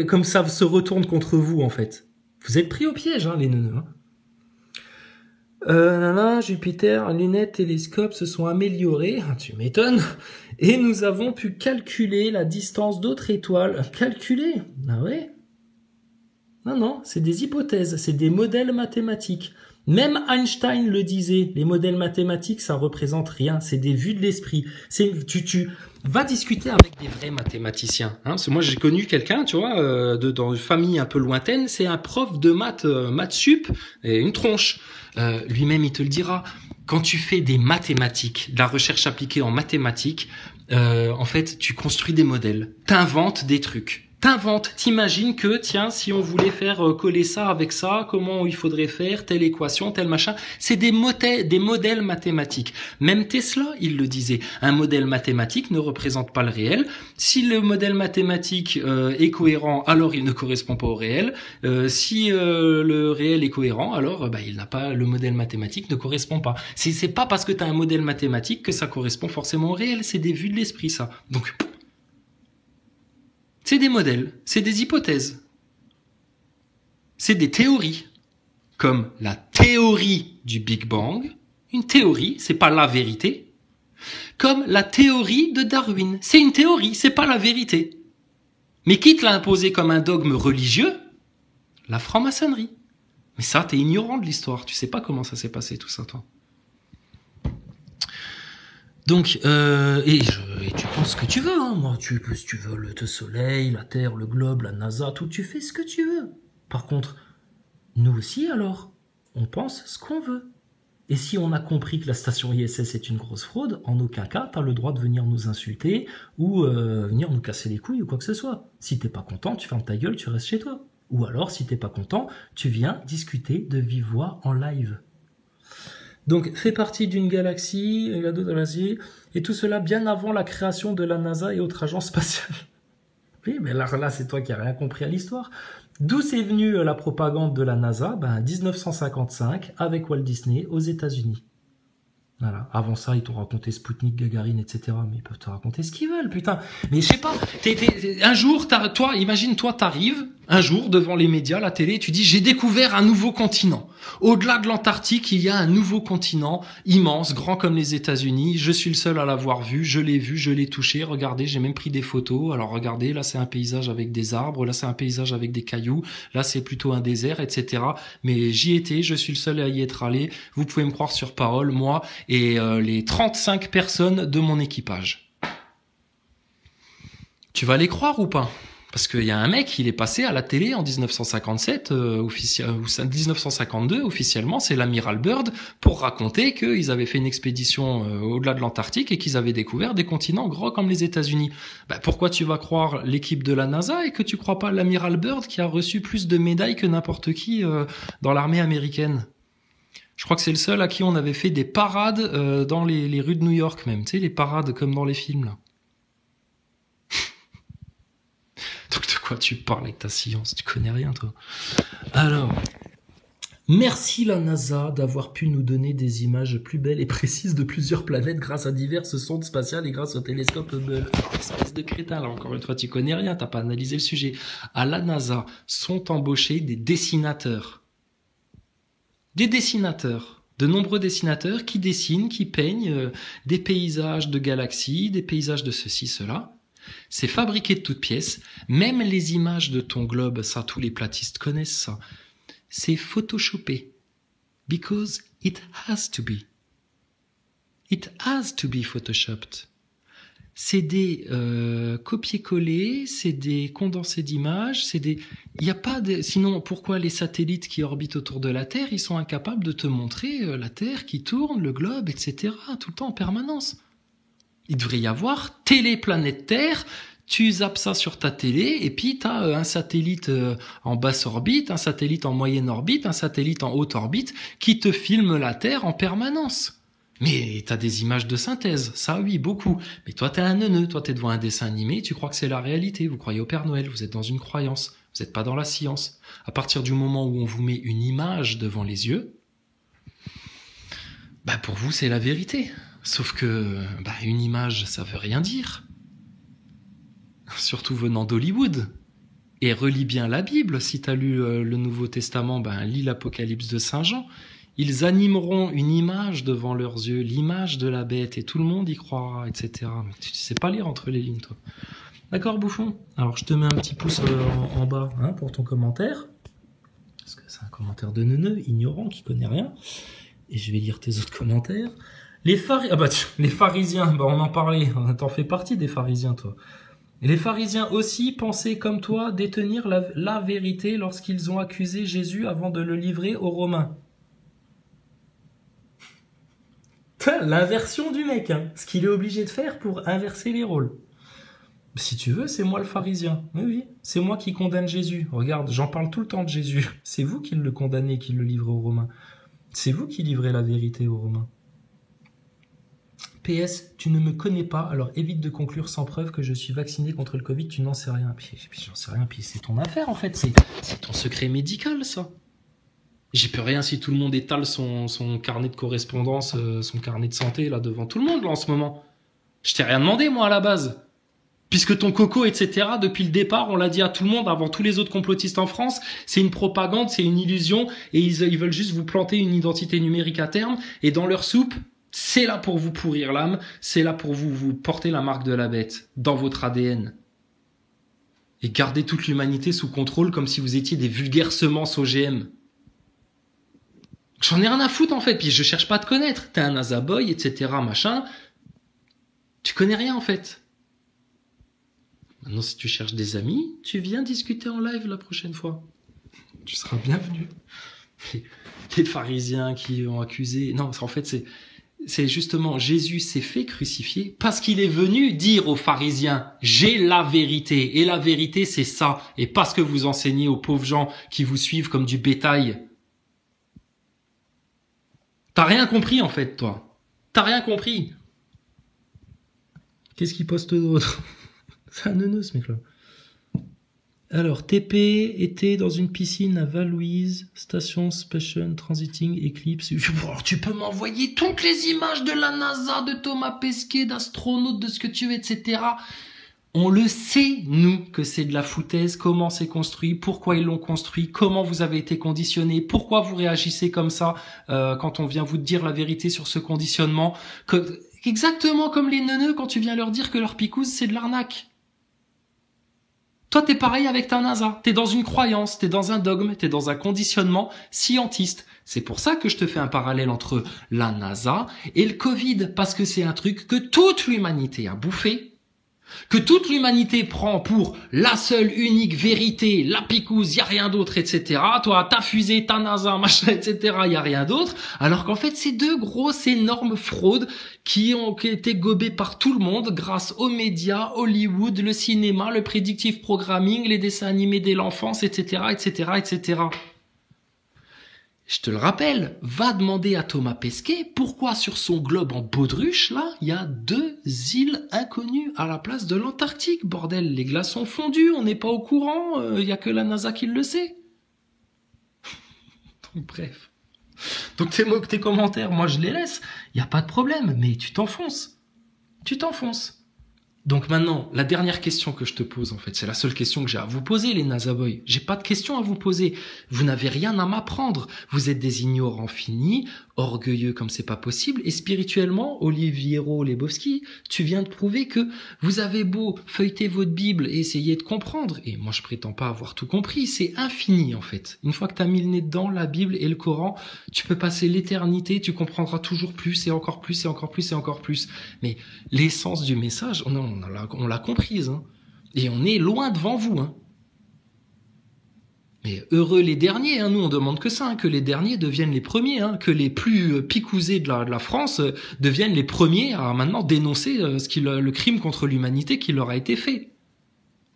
comme ça se retourne contre vous en fait. Vous êtes pris au piège, hein, les neuneux. Nana, Jupiter, lunettes, télescopes se sont améliorés, tu m'étonnes, et nous avons pu calculer la distance d'autres étoiles. Calculer? Ah ouais? Non, c'est des hypothèses, c'est des modèles mathématiques. Même Einstein le disait, les modèles mathématiques, ça représente rien, c'est des vues de l'esprit. Tu vas discuter avec des vrais mathématiciens. Hein, parce que moi, j'ai connu quelqu'un, tu vois, dans une famille un peu lointaine, c'est un prof de maths sup, et une tronche. Lui-même, il te le dira. Quand tu fais des mathématiques, de la recherche appliquée en mathématiques, en fait, tu construis des modèles, t'inventes des trucs. T'imagines que, tiens, si on voulait faire coller ça avec ça, comment il faudrait faire, telle équation, tel machin. C'est des modèles mathématiques. Même Tesla, il le disait. Un modèle mathématique ne représente pas le réel. Si le modèle mathématique est cohérent, alors il ne correspond pas au réel. Si le réel est cohérent, alors il n'a pas, le modèle mathématique ne correspond pas. C'est pas parce que tu as un modèle mathématique que ça correspond forcément au réel. C'est des vues de l'esprit, ça. Donc, c'est des modèles, c'est des hypothèses, c'est des théories, comme la théorie du Big Bang. Une théorie, c'est pas la vérité. Comme la théorie de Darwin, c'est une théorie, c'est pas la vérité. Mais qui te l'a imposé comme un dogme religieux? La franc-maçonnerie. Mais ça, t'es ignorant de l'histoire, tu sais pas comment ça s'est passé tout ça, toi. Donc, et tu penses ce que tu veux, hein, moi, si tu veux le soleil, la Terre, le globe, la NASA, tout, tu fais ce que tu veux. Par contre, nous aussi, alors, on pense ce qu'on veut. Et si on a compris que la station ISS est une grosse fraude, en aucun cas, t'as le droit de venir nous insulter ou venir nous casser les couilles ou quoi que ce soit. Si t'es pas content, tu fermes ta gueule, tu restes chez toi. Ou alors, si t'es pas content, tu viens discuter de vive voix en live. Donc, fait partie d'une galaxie, et tout cela bien avant la création de la NASA et autres agences spatiales. Oui, mais là c'est toi qui n'as rien compris à l'histoire. D'où c'est venu la propagande de la NASA? 1955, avec Walt Disney, aux États-Unis. Voilà. Avant ça, ils t'ont raconté Spoutnik, Gagarine, etc. Mais ils peuvent te raconter ce qu'ils veulent, putain. Mais je sais pas, un jour, imagine-toi, t'arrives un jour devant les médias, la télé, et tu dis, j'ai découvert un nouveau continent. Au-delà de l'Antarctique, il y a un nouveau continent, immense, grand comme les États-Unis. Je suis le seul à l'avoir vu, je l'ai touché. Regardez, j'ai même pris des photos. Alors regardez, là c'est un paysage avec des arbres, là c'est un paysage avec des cailloux, là c'est plutôt un désert, etc. Mais j'y étais, je suis le seul à y être allé. Vous pouvez me croire sur parole, moi et les 35 personnes de mon équipage. Tu vas les croire ou pas? Parce qu'il y a un mec, il est passé à la télé en 1957, ou 1952 officiellement, c'est l'amiral Byrd, pour raconter qu'ils avaient fait une expédition au-delà de l'Antarctique et qu'ils avaient découvert des continents gros comme les États-Unis. Pourquoi tu vas croire l'équipe de la NASA et que tu crois pas l'amiral Byrd qui a reçu plus de médailles que n'importe qui dans l'armée américaine? Je crois que c'est le seul à qui on avait fait des parades dans les rues de New York même, tu sais, les parades comme dans les films là. Donc de quoi tu parles avec ta science? Tu connais rien, toi. Alors, merci la NASA d'avoir pu nous donner des images plus belles et précises de plusieurs planètes grâce à diverses sondes spatiales et grâce au télescope Hubble. Espèce de crétin, là, encore une fois, tu connais rien, t'as pas analysé le sujet. À la NASA sont embauchés des dessinateurs. Des dessinateurs. De nombreux dessinateurs qui dessinent, qui peignent des paysages de galaxies, des paysages de ceci, cela. C'est fabriqué de toutes pièces. Même les images de ton globe, ça, tous les platistes connaissent ça. C'est photoshopé. Because it has to be. It has to be photoshopped. C'est des copier-coller, c'est des condensés d'images, c'est des... Il y a pas de... Sinon, pourquoi les satellites qui orbitent autour de la Terre, ils sont incapables de te montrer la Terre qui tourne, le globe, etc., tout le temps en permanence? Il devrait y avoir téléplanète Terre, tu zappes ça sur ta télé, et puis tu as un satellite en basse orbite, un satellite en moyenne orbite, un satellite en haute orbite, qui te filme la Terre en permanence. Mais t'as des images de synthèse, ça oui, beaucoup. Mais toi t'es un neuneu, toi t'es devant un dessin animé, tu crois que c'est la réalité, vous croyez au Père Noël, vous êtes dans une croyance, vous n'êtes pas dans la science. À partir du moment où on vous met une image devant les yeux, pour vous c'est la vérité. Sauf que une image, ça veut rien dire. Surtout venant d'Hollywood. Et relis bien la Bible. Si tu as lu le Nouveau Testament, lis l'Apocalypse de Saint Jean. Ils animeront une image devant leurs yeux, l'image de la bête, et tout le monde y croira, etc. Mais tu sais pas lire entre les lignes, toi. D'accord, bouffon? Alors, je te mets un petit pouce en bas hein, pour ton commentaire. Parce que c'est un commentaire de neuneu, ignorant, qui connaît rien. Et je vais lire tes autres commentaires. Les pharisiens, bah on en parlait, t'en fais partie des pharisiens, toi. Les pharisiens aussi pensaient comme toi détenir la vérité lorsqu'ils ont accusé Jésus avant de le livrer aux Romains. L'inversion du mec, hein, ce qu'il est obligé de faire pour inverser les rôles. Si tu veux, c'est moi le pharisien. Oui, c'est moi qui condamne Jésus. Regarde, j'en parle tout le temps de Jésus. C'est vous qui le condamnez, qui le livrez aux Romains. C'est vous qui livrez la vérité aux Romains. PS, tu ne me connais pas, alors évite de conclure sans preuve que je suis vacciné contre le Covid, tu n'en sais rien. Puis j'en sais rien, puis c'est ton affaire en fait, c'est ton secret médical ça. J'y peux rien si tout le monde étale son carnet de correspondance, son carnet de santé là devant tout le monde là en ce moment. Je t'ai rien demandé moi à la base. Puisque ton coco, etc., depuis le départ, on l'a dit à tout le monde, avant tous les autres complotistes en France, c'est une propagande, c'est une illusion, et ils veulent juste vous planter une identité numérique à terme, et dans leur soupe, c'est là pour vous pourrir l'âme, c'est là pour vous porter la marque de la bête, dans votre ADN. Et garder toute l'humanité sous contrôle comme si vous étiez des vulgaires semences OGM. J'en ai rien à foutre en fait, puis je cherche pas à te connaître. T'es un azaboy, etc., machin. Tu connais rien en fait. Maintenant, si tu cherches des amis, tu viens discuter en live la prochaine fois. Tu seras bienvenu. Les pharisiens qui ont accusé... Non, en fait, c'est justement Jésus s'est fait crucifier parce qu'il est venu dire aux pharisiens « J'ai la vérité ». Et la vérité, c'est ça. Et pas ce que vous enseignez aux pauvres gens qui vous suivent comme du bétail. T'as rien compris, en fait, toi. T'as rien compris. Qu'est-ce qu'il poste d'autre? C'est un neuneu, ce mec-là. Alors, TP était dans une piscine à Val-Louise, station Special Transiting Eclipse. Alors, tu peux m'envoyer toutes les images de la NASA, de Thomas Pesquet, d'astronautes, de ce que tu veux, etc. On le sait, nous, que c'est de la foutaise, comment c'est construit, pourquoi ils l'ont construit, comment vous avez été conditionné, pourquoi vous réagissez comme ça quand on vient vous dire la vérité sur ce conditionnement. Exactement comme les neuneux quand tu viens leur dire que leur picouse, c'est de l'arnaque. Toi, t'es pareil avec ta NASA. T'es dans une croyance, t'es dans un dogme, t'es dans un conditionnement scientiste. C'est pour ça que je te fais un parallèle entre la NASA et le Covid, parce que c'est un truc que toute l'humanité a bouffé, que toute l'humanité prend pour la seule unique vérité, la picouse, y a rien d'autre, etc. Toi, ta fusée, ta NASA, machin, etc. Y a rien d'autre. Alors qu'en fait, c'est deux grosses, énormes fraudes qui ont été gobées par tout le monde grâce aux médias, Hollywood, le cinéma, le predictive programming, les dessins animés dès l'enfance, etc., etc., etc. Je te le rappelle, va demander à Thomas Pesquet pourquoi sur son globe en baudruche, là, il y a 2 îles inconnues à la place de l'Antarctique. Bordel, les glaces sont fondues, on n'est pas au courant, il y a que la NASA qui le sait. Donc bref. Donc tes commentaires, moi je les laisse, il n'y a pas de problème, mais tu t'enfonces. Tu t'enfonces. Donc maintenant, la dernière question que je te pose, en fait, c'est la seule question que j'ai à vous poser, les Nazaboys. J'ai pas de question à vous poser. Vous n'avez rien à m'apprendre. Vous êtes des ignorants finis, orgueilleux comme c'est pas possible, et spirituellement, Oliviero Lebowski, tu viens de prouver que vous avez beau feuilleter votre Bible et essayer de comprendre, et moi je prétends pas avoir tout compris, c'est infini en fait. Une fois que t'as mis le nez dedans, la Bible et le Coran, tu peux passer l'éternité, tu comprendras toujours plus et encore plus et encore plus et encore plus. Mais l'essence du message, on l'a comprise, hein. Et on est loin devant vous, hein. Mais heureux les derniers, hein. Nous on demande que ça, hein, que les derniers deviennent les premiers, hein, que les plus picousés de la France deviennent les premiers à maintenant dénoncer le crime contre l'humanité qui leur a été fait.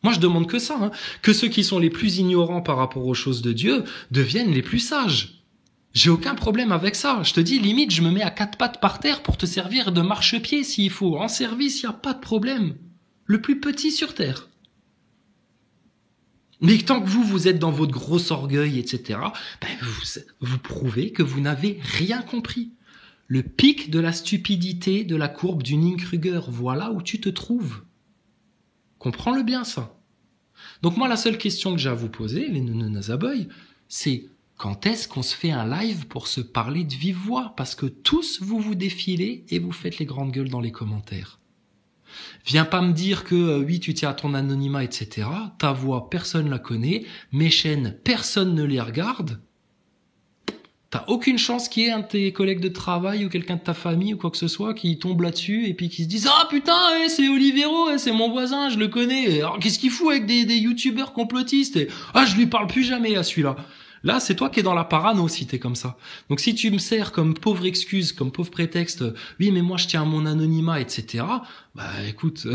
Moi je demande que ça, hein, que ceux qui sont les plus ignorants par rapport aux choses de Dieu deviennent les plus sages. J'ai aucun problème avec ça. Je te dis, limite, je me mets à 4 pattes par terre pour te servir de marchepied s'il faut. En service, il n'y a pas de problème. Le plus petit sur terre. Mais tant que vous êtes dans votre gros orgueil, etc., vous prouvez que vous n'avez rien compris. Le pic de la stupidité de la courbe du Dunning-Kruger, voilà où tu te trouves. Comprends-le bien, ça. Donc moi, la seule question que j'ai à vous poser, les Nazaboys, c'est quand est-ce qu'on se fait un live pour se parler de vive voix? Parce que tous, vous vous défilez et vous faites les grandes gueules dans les commentaires. Viens pas me dire que oui, tu tiens à ton anonymat, etc. Ta voix, personne la connaît. Mes chaînes, personne ne les regarde. T'as aucune chance qu'il y ait un de tes collègues de travail ou quelqu'un de ta famille ou quoi que ce soit qui tombe là-dessus et puis qui se dise « Ah putain, c'est Olivero, c'est mon voisin, je le connais. Alors qu'est-ce qu'il fout avec des youtubeurs complotistes et, ah, je lui parle plus jamais à celui-là. » Là, c'est toi qui es dans la parano si t'es comme ça. Donc si tu me sers comme pauvre excuse, comme pauvre prétexte, oui mais moi je tiens à mon anonymat, etc. Bah écoute,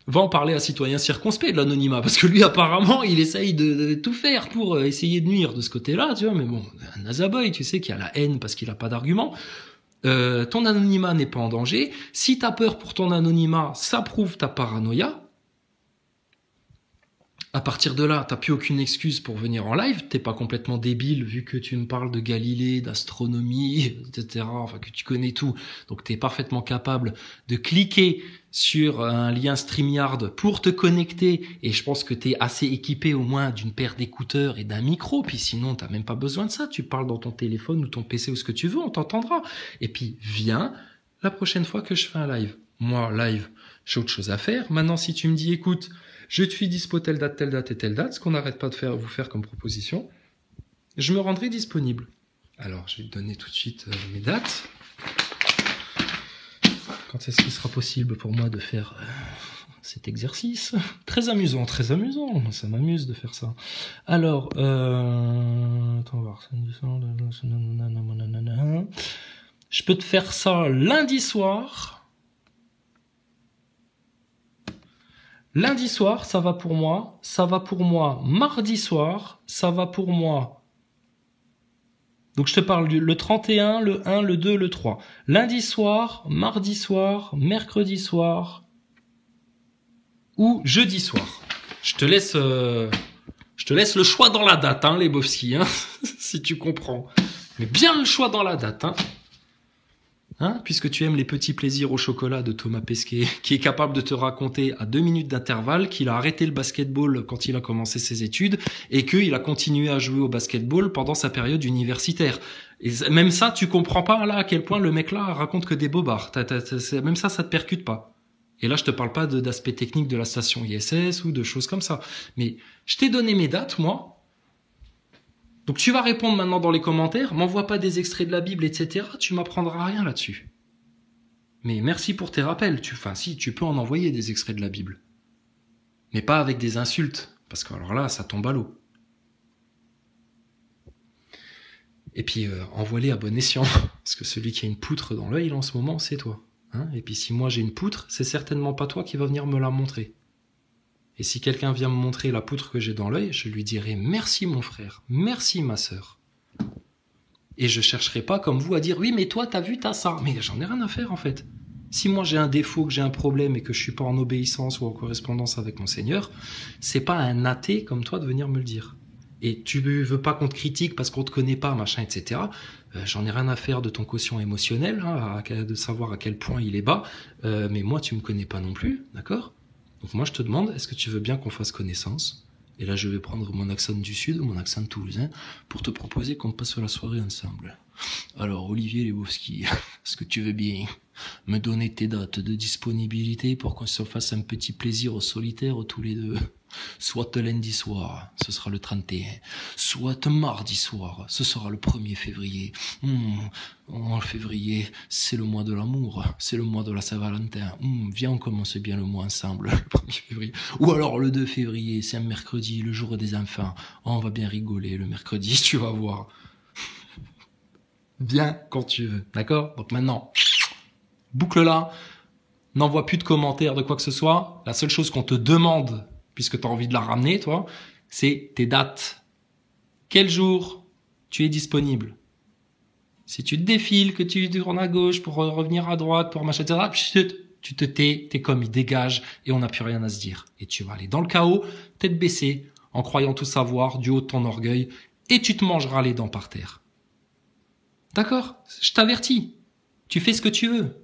va en parler à Citoyen Circonspect de l'anonymat, parce que lui apparemment il essaye de tout faire pour essayer de nuire de ce côté-là, tu vois. Mais bon, un Nazaboy, tu sais qu'il y a la haine parce qu'il a pas d'argument. Ton anonymat n'est pas en danger. Si t'as peur pour ton anonymat, ça prouve ta paranoïa. À partir de là, t'as plus aucune excuse pour venir en live. T'es pas complètement débile vu que tu me parles de Galilée, d'astronomie, etc. Enfin, que tu connais tout. Donc, t'es parfaitement capable de cliquer sur un lien StreamYard pour te connecter. Et je pense que t'es assez équipé au moins d'une paire d'écouteurs et d'un micro. Puis sinon, t'as même pas besoin de ça. Tu parles dans ton téléphone ou ton PC ou ce que tu veux, on t'entendra. Et puis, viens la prochaine fois que je fais un live. Moi, live, j'ai autre chose à faire. Maintenant, si tu me dis, écoute, je suis dispo telle date et telle date, ce qu'on n'arrête pas de vous faire comme proposition, je me rendrai disponible. Alors, je vais te donner tout de suite mes dates. Quand est-ce qu'il sera possible pour moi de faire cet exercice? Très amusant, très amusant. Ça m'amuse de faire ça. Alors, attends voir. Je peux te faire ça lundi soir. Lundi soir, ça va pour moi. Ça va pour moi mardi soir. Ça va pour moi. Donc je te parle le 31, le 1, le 2, le 3. Lundi soir, mardi soir, mercredi soir ou jeudi soir. Je te laisse le choix dans la date, hein, les Bofski, hein, si tu comprends. Mais bien le choix dans la date, hein. Hein, puisque tu aimes les petits plaisirs au chocolat de Thomas Pesquet, qui est capable de te raconter à 2 minutes d'intervalle qu'il a arrêté le basketball quand il a commencé ses études et qu'il a continué à jouer au basketball pendant sa période universitaire. Et même ça, tu comprends pas là à quel point le mec là raconte que des bobards. Même ça te percute pas. Et là, je te parle pas d'aspect technique de la station ISS ou de choses comme ça. Mais je t'ai donné mes dates, moi. Donc tu vas répondre maintenant dans les commentaires, m'envoie pas des extraits de la Bible, etc. Tu m'apprendras rien là-dessus. Mais merci pour tes rappels. Si, tu peux en envoyer des extraits de la Bible. Mais pas avec des insultes, parce que alors là, ça tombe à l'eau. Et puis, envoie-les à bon escient, parce que celui qui a une poutre dans l'œil en ce moment, c'est toi. Hein, et puis si moi j'ai une poutre, c'est certainement pas toi qui va venir me la montrer. Et si quelqu'un vient me montrer la poutre que j'ai dans l'œil, je lui dirai « Merci mon frère, merci ma sœur ». Et je chercherai pas comme vous à dire « Oui, mais toi, t'as vu, t'as ça ». Mais j'en ai rien à faire en fait. Si moi j'ai un défaut, que j'ai un problème et que je suis pas en obéissance ou en correspondance avec mon Seigneur, c'est pas un athée comme toi de venir me le dire. Et tu veux pas qu'on te critique parce qu'on te connaît pas, machin, etc. J'en ai rien à faire de ton quotient émotionnel, hein, de savoir à quel point il est bas. Mais moi, tu me connais pas non plus, d'accord ? Donc moi, je te demande, est-ce que tu veux bien qu'on fasse connaissance? Et là, je vais prendre mon accent du Sud, mon accent toulousain, pour te proposer qu'on passe la soirée ensemble. Alors, Olivier Lebowski, est-ce que tu veux bien me donner tes dates de disponibilité pour qu'on se fasse un petit plaisir au solitaire tous les deux? Soit lundi soir, ce sera le 31. Soit mardi soir, ce sera le 1er février. En février, c'est le mois de l'amour, c'est le mois de la Saint-Valentin. Viens, on commence bien le mois ensemble, le 1er février. Ou alors le 2 février, c'est un mercredi, le jour des enfants. On va bien rigoler le mercredi, tu vas voir. Viens quand tu veux, d'accord? Donc maintenant, boucle là, n'envoie plus de commentaires de quoi que ce soit. La seule chose qu'on te demande, puisque tu as envie de la ramener, toi, c'est tes dates. Quel jour tu es disponible? Si tu te défiles, que tu tournes à gauche pour revenir à droite, pour machin, etc., tu te tais, t'es comme il dégage et on n'a plus rien à se dire. Et tu vas aller dans le chaos, tête baissée, en croyant tout savoir, du haut de ton orgueil, et tu te mangeras les dents par terre. D'accord? Je t'avertis. Tu fais ce que tu veux.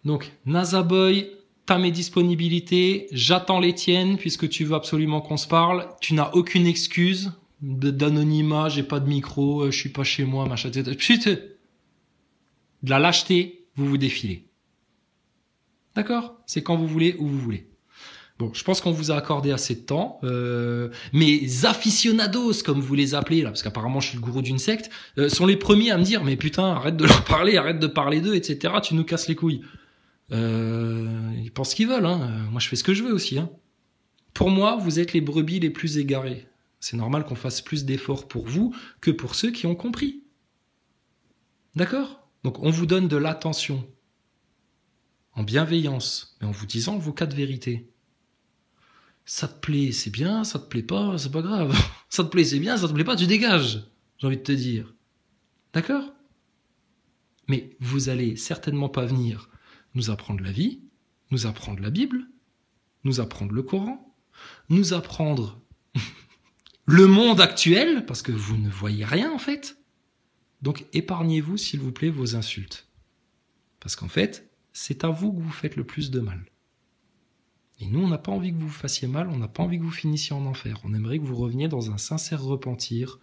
Donc, Nazaboy, t'as mes disponibilités, j'attends les tiennes puisque tu veux absolument qu'on se parle. Tu n'as aucune excuse d'anonymat, j'ai pas de micro, je suis pas chez moi, machin, etc. Putain, de la lâcheté, vous vous défilez. D'accord? C'est quand vous voulez, où vous voulez. Bon, je pense qu'on vous a accordé assez de temps. Mes aficionados, comme vous les appelez là, parce qu'apparemment je suis le gourou d'une secte, sont les premiers à me dire mais putain, arrête de leur parler, arrête de parler d'eux, etc. Tu nous casses les couilles. Ils pensent ce qu'ils veulent. Hein. Moi, je fais ce que je veux aussi. Hein. Pour moi, vous êtes les brebis les plus égarées. C'est normal qu'on fasse plus d'efforts pour vous que pour ceux qui ont compris. D'accord? Donc, on vous donne de l'attention, en bienveillance, mais en vous disant vos cas de vérité. Ça te plaît, c'est bien, ça te plaît pas, c'est pas grave. Ça te plaît, c'est bien, ça te plaît pas, tu dégages, j'ai envie de te dire. D'accord? Mais vous allez certainement pas venir nous apprendre la vie, nous apprendre la Bible, nous apprendre le Coran, nous apprendre le monde actuel, parce que vous ne voyez rien en fait. Donc épargnez-vous, s'il vous plaît, vos insultes. Parce qu'en fait, c'est à vous que vous faites le plus de mal. Et nous, on n'a pas envie que vous vous fassiez mal, on n'a pas envie que vous finissiez en enfer. On aimerait que vous reveniez dans un sincère repentir,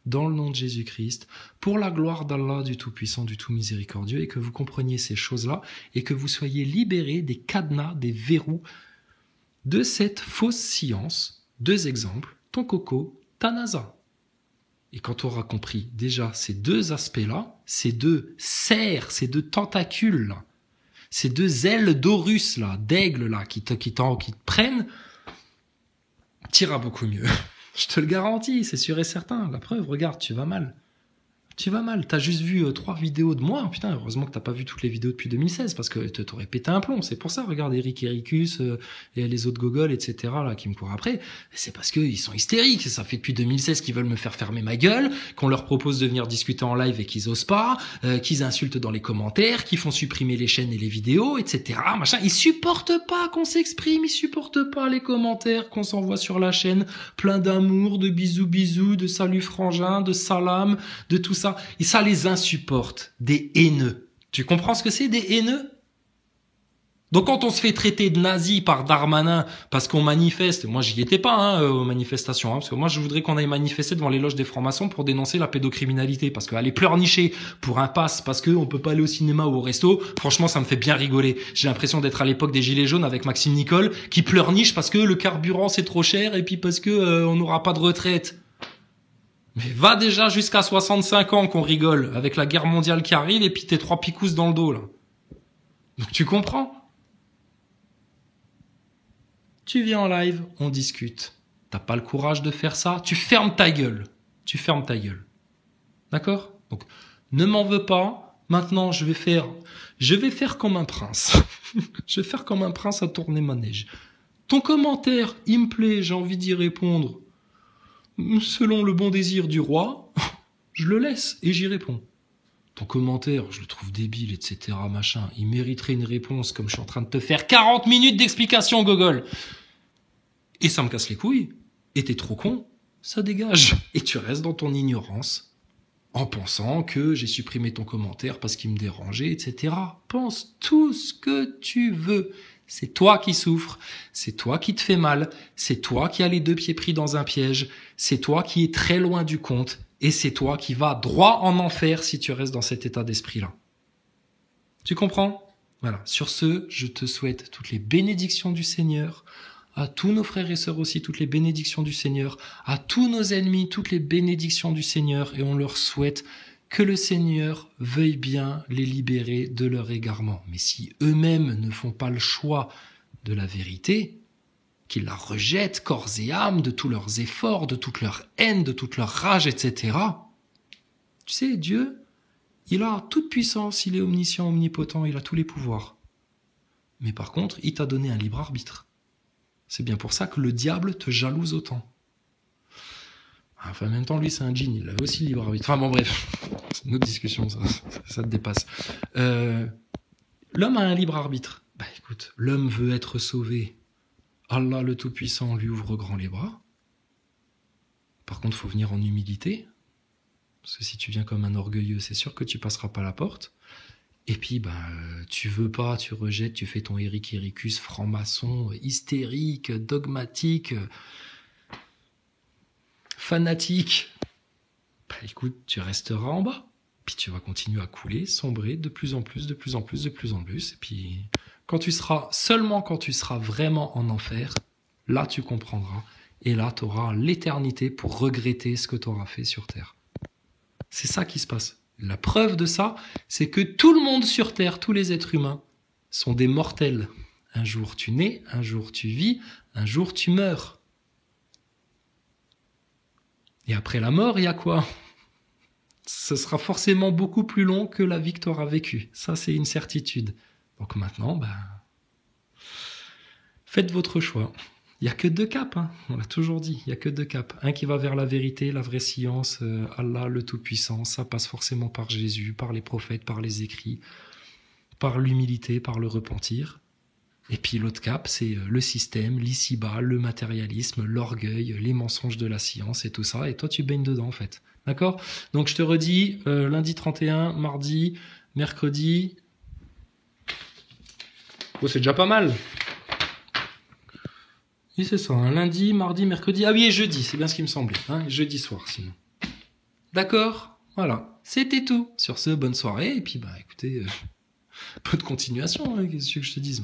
dans le nom de Jésus-Christ, pour la gloire d'Allah, du Tout-Puissant, du Tout-Miséricordieux, et que vous compreniez ces choses-là, et que vous soyez libérés des cadenas, des verrous de cette fausse science. 2 exemples, ton coco, ta NASA. Et quand tu auras compris déjà ces 2 aspects-là, ces 2 serres, ces 2 tentacules-là, ces 2 ailes d'Horus, là, d'aigle, là, qui te prennent, t'iras beaucoup mieux. Je te le garantis, c'est sûr et certain. La preuve, regarde, tu vas mal. Tu vas mal. T'as juste vu 3 vidéos de moi. Putain, heureusement que t'as pas vu toutes les vidéos depuis 2016 parce que t'aurais pété un plomb. C'est pour ça, regarde Eric Ericus et les autres gogoles, etc. là qui me courent après. C'est parce qu'ils sont hystériques. Ça fait depuis 2016 qu'ils veulent me faire fermer ma gueule, qu'on leur propose de venir discuter en live et qu'ils osent pas, qu'ils insultent dans les commentaires, qu'ils font supprimer les chaînes et les vidéos, etc. Machin. Ils supportent pas qu'on s'exprime. Ils supportent pas les commentaires qu'on s'envoie sur la chaîne, plein d'amour, de bisous, de salut frangin, de salam, de tout ça. Et ça les insupporte, des haineux. Tu comprends ce que c'est, des haineux? Donc quand on se fait traiter de nazi par Darmanin parce qu'on manifeste, moi j'y étais pas aux manifestations, parce que moi je voudrais qu'on aille manifester devant les loges des francs-maçons pour dénoncer la pédocriminalité, parce qu'aller pleurnicher pour un pass parce qu'on peut pas aller au cinéma ou au resto, franchement ça me fait bien rigoler. J'ai l'impression d'être à l'époque des Gilets jaunes avec Maxime Nicole qui pleurniche parce que le carburant c'est trop cher et puis parce que on n'aura pas de retraite. Mais va déjà jusqu'à 65 ans qu'on rigole, avec la guerre mondiale qui arrive et puis tes 3 picousses dans le dos, là. Donc tu comprends? Tu viens en live, on discute. T'as pas le courage de faire ça, tu fermes ta gueule. Tu fermes ta gueule. D'accord? Donc, ne m'en veux pas. Maintenant, je vais faire comme un prince. Je vais faire comme un prince à tourner manège. Ton commentaire, il me plaît, j'ai envie d'y répondre. Selon le bon désir du roi, je le laisse et j'y réponds. Ton commentaire, je le trouve débile, etc., machin, il mériterait une réponse comme je suis en train de te faire 40 minutes d'explication, gogol. Et ça me casse les couilles. Et t'es trop con, ça dégage. Et tu restes dans ton ignorance, en pensant que j'ai supprimé ton commentaire parce qu'il me dérangeait, etc. Pense tout ce que tu veux. C'est toi qui souffres, c'est toi qui te fais mal, c'est toi qui as les 2 pieds pris dans un piège, c'est toi qui es très loin du compte, et c'est toi qui vas droit en enfer si tu restes dans cet état d'esprit-là. Tu comprends? Voilà. Sur ce, je te souhaite toutes les bénédictions du Seigneur, à tous nos frères et sœurs aussi, toutes les bénédictions du Seigneur, à tous nos ennemis, toutes les bénédictions du Seigneur, et on leur souhaite que le Seigneur veuille bien les libérer de leur égarement. Mais si eux-mêmes ne font pas le choix de la vérité, qu'ils la rejettent corps et âme de tous leurs efforts, de toute leur haine, de toute leur rage, etc. Tu sais, Dieu, il a toute puissance, il est omniscient, omnipotent, il a tous les pouvoirs. Mais par contre, il t'a donné un libre arbitre. C'est bien pour ça que le diable te jalouse autant. Enfin, en même temps, lui, c'est un djinn, il avait aussi le libre arbitre. Enfin bon, bref, c'est une autre discussion, ça te dépasse. L'homme a un libre arbitre. Bah écoute, l'homme veut être sauvé. Allah, le Tout-Puissant, lui ouvre grand les bras. Par contre, il faut venir en humilité. Parce que si tu viens comme un orgueilleux, c'est sûr que tu passeras pas la porte. Et puis, tu veux pas, tu rejettes, tu fais ton Eric Ericus franc-maçon, hystérique, dogmatique, fanatique. Écoute, tu resteras en bas. Puis tu vas continuer à couler, sombrer de plus en plus, de plus en plus, de plus en plus. Et puis, seulement quand tu seras vraiment en enfer, là tu comprendras. Et là, tu auras l'éternité pour regretter ce que tu auras fait sur Terre. C'est ça qui se passe. La preuve de ça, c'est que tout le monde sur Terre, tous les êtres humains, sont des mortels. Un jour tu nais, un jour tu vis, un jour tu meurs. Et après la mort, il y a quoi ? Ce sera forcément beaucoup plus long que la vie que tu auras vécue. Ça, c'est une certitude. Donc maintenant, faites votre choix. Il n'y a que 2 caps, hein. On l'a toujours dit, il n'y a que 2 caps. Un qui va vers la vérité, la vraie science, Allah, le Tout-Puissant, ça passe forcément par Jésus, par les prophètes, par les écrits, par l'humilité, par le repentir. Et puis l'autre cap, c'est le système, l'ici-bas, le matérialisme, l'orgueil, les mensonges de la science et tout ça. Et toi, tu baignes dedans, en fait. D'accord ? Donc je te redis, lundi 31, mardi, mercredi... Oh, c'est déjà pas mal. Oui, c'est ça, hein. Lundi, mardi, mercredi... Ah oui, et jeudi, c'est bien ce qui me semblait. Hein, jeudi soir, sinon. D'accord ? Voilà. C'était tout. Sur ce, bonne soirée. Et puis, écoutez, peu de continuation, hein, qu'est-ce que je te dise.